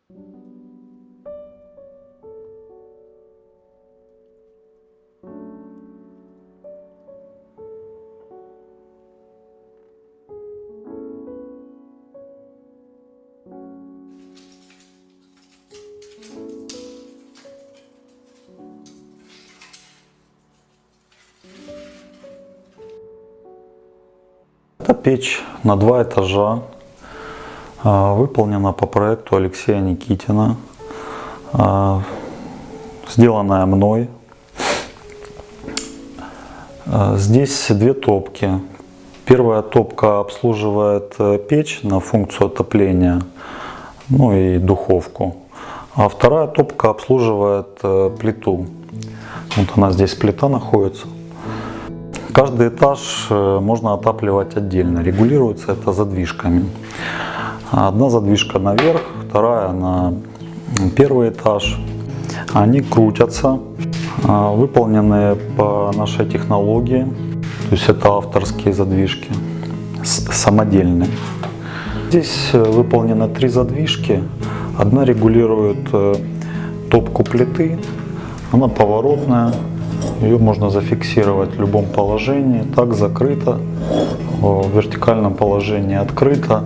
Это печь на 2 этажа, выполнена по проекту Алексея Никитина, сделанная мной. Здесь 2 топки. Первая топка обслуживает печь на функцию отопления, ну и духовку. А вторая топка обслуживает плиту. Вот она здесь, плита находится. Каждый этаж можно отапливать отдельно. Регулируется это задвижками. Одна задвижка наверх, вторая на 1-й этаж. Они крутятся, выполнены по нашей технологии. То есть это авторские задвижки, самодельные. Здесь выполнено 3 задвижки. Одна регулирует топку плиты, она поворотная. Ее можно зафиксировать в любом положении. Так закрыто, в вертикальном положении открыто.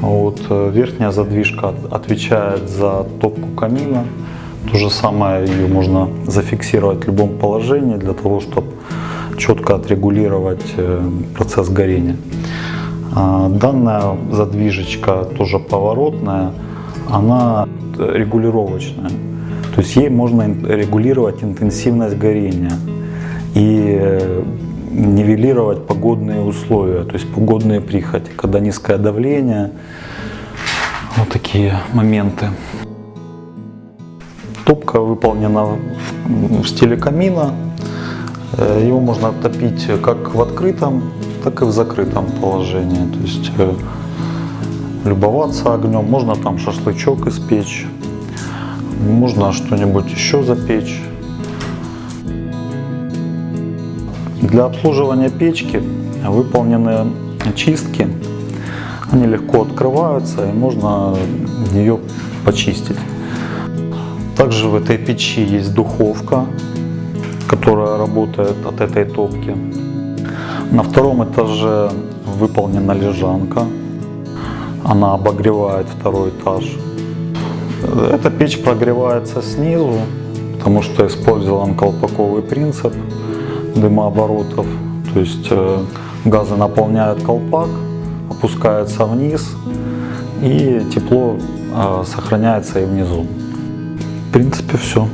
Вот, верхняя задвижка отвечает за топку камина. То же самое, ее можно зафиксировать в любом положении для того, чтобы четко отрегулировать процесс горения. Данная задвижечка тоже поворотная, она регулировочная. То есть ей можно регулировать интенсивность горения и нивелировать погодные условия, то есть погодные прихоти, когда низкое давление, вот такие моменты. Топка выполнена в стиле камина, его можно топить как в открытом, так и в закрытом положении, то есть любоваться огнем, можно там шашлычок испечь. Можно что-нибудь еще запечь. Для обслуживания печки выполнены чистки. Они легко открываются и можно ее почистить. Также в этой печи есть духовка, которая работает от этой топки. На 2-м этаже выполнена лежанка. Она обогревает 2-й этаж. Эта печь прогревается снизу, потому что использован колпаковый принцип дымооборотов. То есть газы наполняют колпак, опускаются вниз, и тепло сохраняется и внизу. В принципе, все.